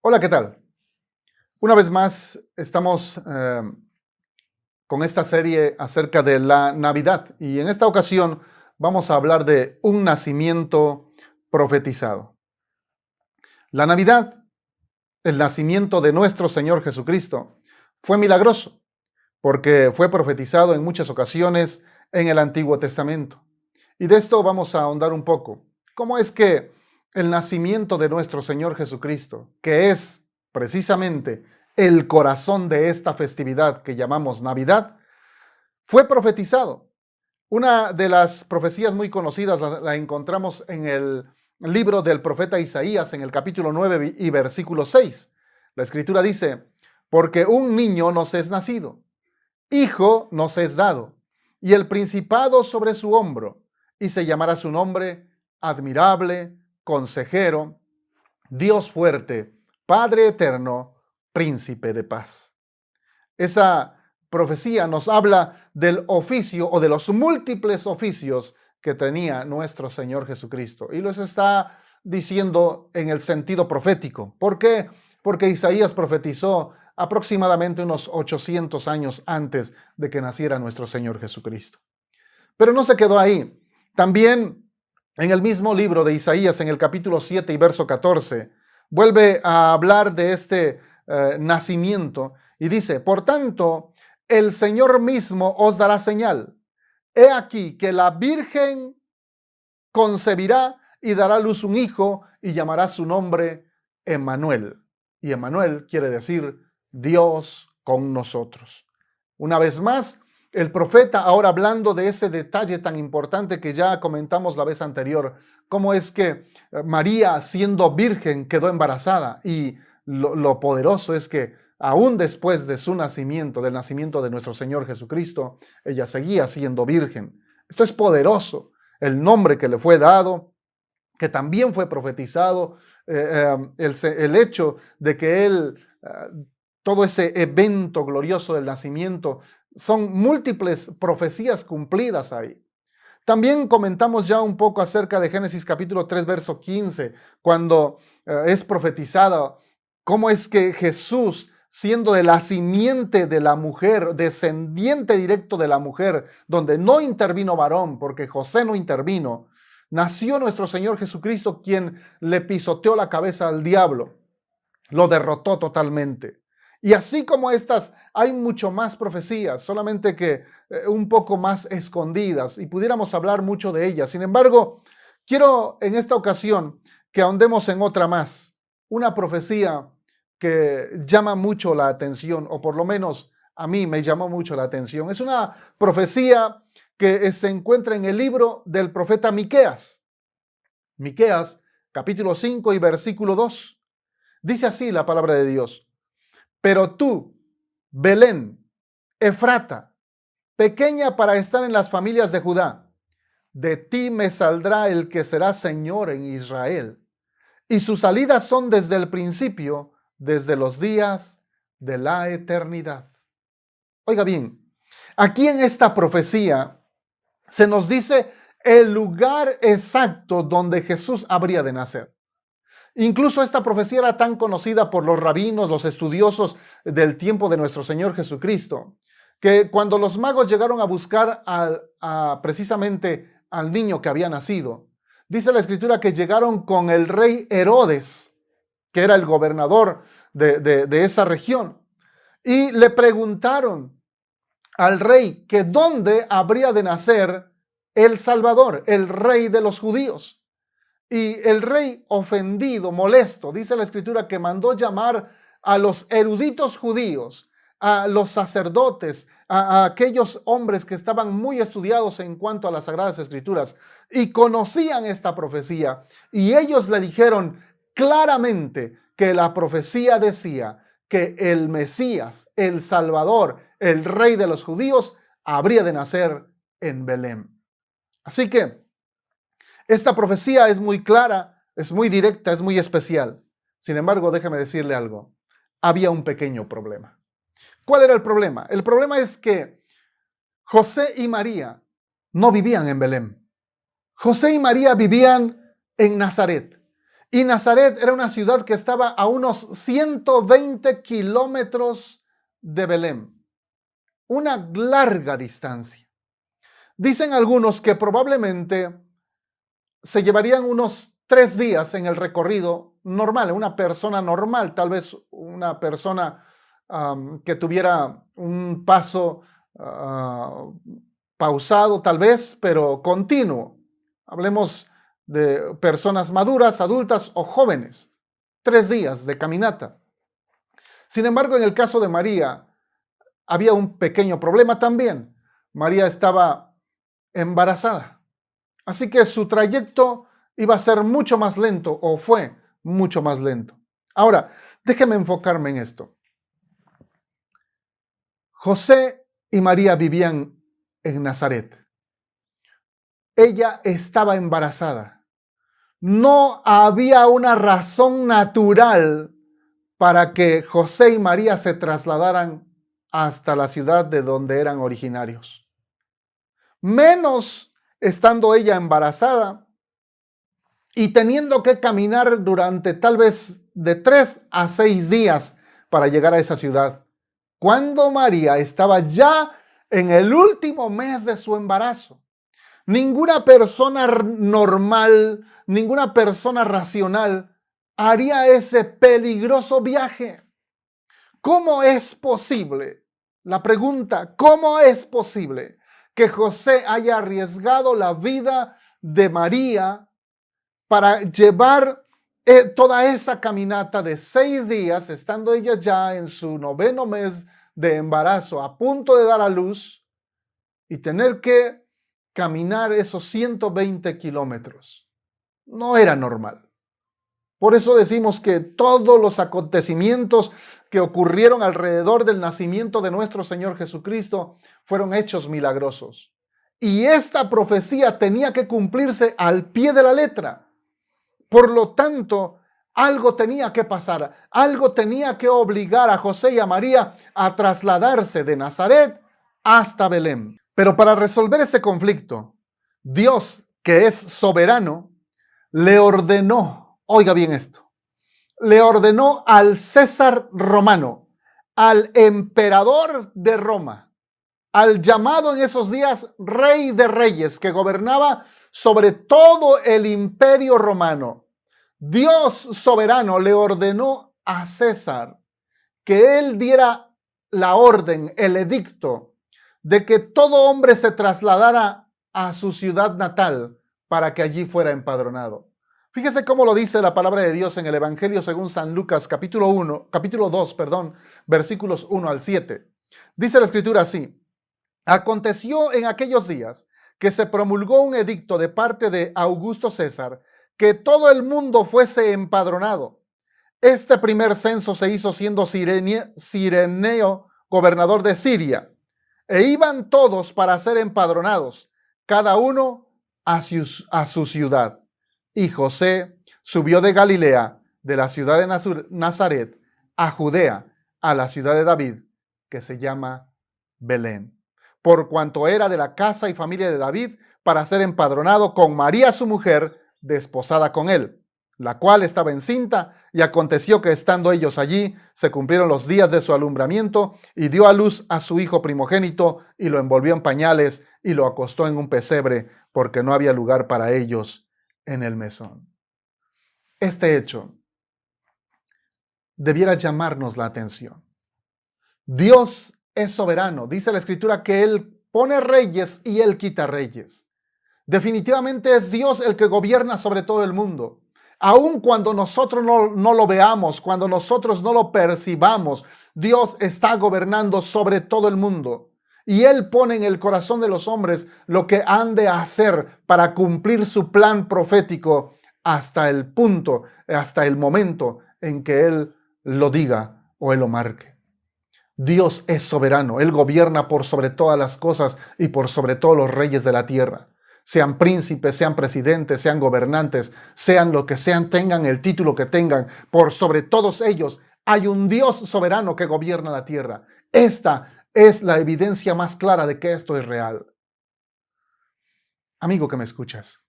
Hola, ¿qué tal? Una vez más estamos con esta serie acerca de la Navidad y en esta ocasión vamos a hablar de un nacimiento profetizado. La Navidad, el nacimiento de nuestro Señor Jesucristo, fue milagroso porque fue profetizado en muchas ocasiones en el Antiguo Testamento. Y de esto vamos a ahondar un poco. ¿Cómo es que el nacimiento de nuestro Señor Jesucristo, que es precisamente el corazón de esta festividad que llamamos Navidad, fue profetizado? Una de las profecías muy conocidas la encontramos en el libro del profeta Isaías, en el capítulo 9 y versículo 6. La escritura dice: porque un niño nos es nacido, hijo nos es dado, y el principado sobre su hombro, y se llamará su nombre admirable, consejero, Dios fuerte, Padre eterno, príncipe de paz. Esa profecía nos habla del oficio o de los múltiples oficios que tenía nuestro Señor Jesucristo. Y los está diciendo en el sentido profético. ¿Por qué? Porque Isaías profetizó aproximadamente unos 800 años antes de que naciera nuestro Señor Jesucristo. Pero no se quedó ahí. También en el mismo libro de Isaías, en el capítulo 7 y verso 14, vuelve a hablar de este nacimiento y dice: por tanto, el Señor mismo os dará señal. He aquí que la Virgen concebirá y dará a luz un hijo y llamará su nombre Emmanuel. Y Emmanuel quiere decir Dios con nosotros. Una vez más, el profeta ahora hablando de ese detalle tan importante que ya comentamos la vez anterior, cómo es que María, siendo virgen, quedó embarazada, y lo poderoso es que aún después de su nacimiento, del nacimiento de nuestro Señor Jesucristo, ella seguía siendo virgen. Esto es poderoso. El nombre que le fue dado, que también fue profetizado, el hecho de que él, todo ese evento glorioso del nacimiento, son múltiples profecías cumplidas ahí. También comentamos ya un poco acerca de Génesis capítulo 3, verso 15, cuando es profetizada cómo es que Jesús, siendo de la simiente de la mujer, descendiente directo de la mujer, donde no intervino varón, porque José no intervino, nació nuestro Señor Jesucristo, quien le pisoteó la cabeza al diablo, lo derrotó totalmente. Y así como estas, hay mucho más profecías, solamente que un poco más escondidas, y pudiéramos hablar mucho de ellas. Sin embargo, quiero en esta ocasión que ahondemos en otra más, una profecía que llama mucho la atención, o por lo menos a mí me llamó mucho la atención. Es una profecía que se encuentra en el libro del profeta Miqueas. Miqueas, capítulo 5 y versículo 2. Dice así la palabra de Dios: pero tú, Belén, Efrata, pequeña para estar en las familias de Judá, de ti me saldrá el que será Señor en Israel, y sus salidas son desde el principio, desde los días de la eternidad. Oiga bien, aquí en esta profecía se nos dice el lugar exacto donde Jesús habría de nacer. Incluso esta profecía era tan conocida por los rabinos, los estudiosos del tiempo de nuestro Señor Jesucristo, que cuando los magos llegaron a buscar precisamente al niño que había nacido, dice la escritura que llegaron con el rey Herodes, que era el gobernador de esa región, y le preguntaron al rey que dónde habría de nacer el Salvador, el rey de los judíos. Y el rey, ofendido, molesto, dice la escritura que mandó llamar a los eruditos judíos, a los sacerdotes, a aquellos hombres que estaban muy estudiados en cuanto a las sagradas escrituras y conocían esta profecía. Y ellos le dijeron claramente que la profecía decía que el Mesías, el Salvador, el rey de los judíos, habría de nacer en Belén. Así que esta profecía es muy clara, es muy directa, es muy especial. Sin embargo, déjeme decirle algo. Había un pequeño problema. ¿Cuál era el problema? El problema es que José y María no vivían en Belén. José y María vivían en Nazaret. Y Nazaret era una ciudad que estaba a unos 120 kilómetros de Belén. Una larga distancia. Dicen algunos que probablemente se llevarían unos 3 días en el recorrido normal, una persona normal, tal vez una persona que tuviera un paso pausado tal vez, pero continuo. Hablemos de personas maduras, adultas o jóvenes. 3 días de caminata. Sin embargo, en el caso de María, había un pequeño problema también. María estaba embarazada. Así que su trayecto iba a ser mucho más lento, o fue mucho más lento. Ahora, déjeme enfocarme en esto. José y María vivían en Nazaret. Ella estaba embarazada. No había una razón natural para que José y María se trasladaran hasta la ciudad de donde eran originarios. Menos estando ella embarazada y teniendo que caminar durante tal vez de 3 a 6 días para llegar a esa ciudad. Cuando María estaba ya en el último mes de su embarazo. Ninguna persona normal, ninguna persona racional haría ese peligroso viaje. ¿Cómo es posible? La pregunta, ¿cómo es posible que José haya arriesgado la vida de María para llevar toda esa caminata de 6 días, estando ella ya en su 9º mes de embarazo, a punto de dar a luz, y tener que caminar esos 120 kilómetros? No era normal. Por eso decimos que todos los acontecimientos que ocurrieron alrededor del nacimiento de nuestro Señor Jesucristo fueron hechos milagrosos. Y esta profecía tenía que cumplirse al pie de la letra. Por lo tanto, algo tenía que pasar, algo tenía que obligar a José y a María a trasladarse de Nazaret hasta Belén. Pero para resolver ese conflicto, Dios, que es soberano, le ordenó, oiga bien esto, le ordenó al César romano, al emperador de Roma, al llamado en esos días Rey de Reyes, que gobernaba sobre todo el imperio romano. Dios soberano le ordenó a César que él diera la orden, el edicto, de que todo hombre se trasladara a su ciudad natal para que allí fuera empadronado. Fíjese cómo lo dice la palabra de Dios en el Evangelio según San Lucas, capítulo 2, versículos 1 al 7. Dice la escritura así: aconteció en aquellos días que se promulgó un edicto de parte de Augusto César que todo el mundo fuese empadronado. Este primer censo se hizo siendo Cireneo gobernador de Siria, e iban todos para ser empadronados, cada uno a su ciudad. Y José subió de Galilea, de la ciudad de Nazaret, a Judea, a la ciudad de David, que se llama Belén, por cuanto era de la casa y familia de David, para ser empadronado con María su mujer, desposada con él, la cual estaba encinta, y aconteció que estando ellos allí, se cumplieron los días de su alumbramiento, y dio a luz a su hijo primogénito, y lo envolvió en pañales, y lo acostó en un pesebre, porque no había lugar para ellos en el mesón. Este hecho debiera llamarnos la atención. Dios es soberano. Dice la Escritura que Él pone reyes y Él quita reyes. Definitivamente es Dios el que gobierna sobre todo el mundo. Aun cuando nosotros no lo veamos, cuando nosotros no lo percibamos, Dios está gobernando sobre todo el mundo. Y Él pone en el corazón de los hombres lo que han de hacer para cumplir su plan profético hasta el punto, hasta el momento en que Él lo diga o Él lo marque. Dios es soberano. Él gobierna por sobre todas las cosas y por sobre todos los reyes de la tierra. Sean príncipes, sean presidentes, sean gobernantes, sean lo que sean, tengan el título que tengan, por sobre todos ellos hay un Dios soberano que gobierna la tierra. Esta es la evidencia más clara de que esto es real. Amigo que me escuchas,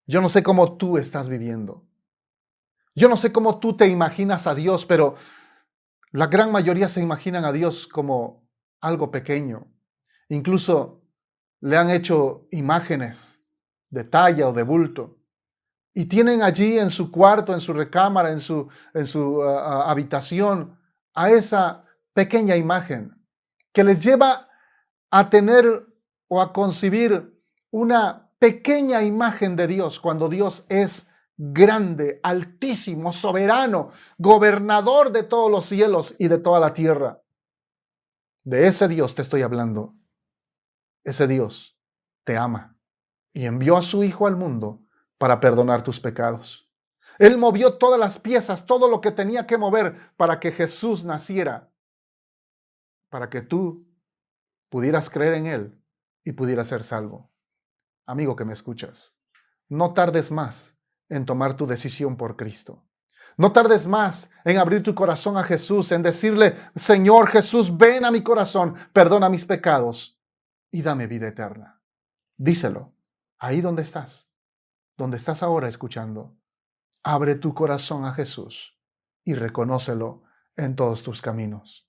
Yo no sé cómo tú estás viviendo. Yo no sé cómo tú te imaginas a Dios, pero la gran mayoría se imaginan a Dios como algo pequeño. Incluso le han hecho imágenes de talla o de bulto. Y tienen allí en su cuarto, en su recámara, en su habitación, a esa pequeña imagen que les lleva a tener o a concebir una pequeña imagen de Dios cuando Dios es grande, altísimo, soberano, gobernador de todos los cielos y de toda la tierra. De ese Dios te estoy hablando. Ese Dios te ama y envió a su Hijo al mundo para perdonar tus pecados. Él movió todas las piezas, todo lo que tenía que mover para que Jesús naciera, para que tú pudieras creer en Él y pudieras ser salvo. Amigo que me escuchas, no tardes más en tomar tu decisión por Cristo. No tardes más en abrir tu corazón a Jesús, en decirle, Señor Jesús, ven a mi corazón, perdona mis pecados y dame vida eterna. Díselo, ahí donde estás ahora escuchando. Abre tu corazón a Jesús y reconócelo en todos tus caminos.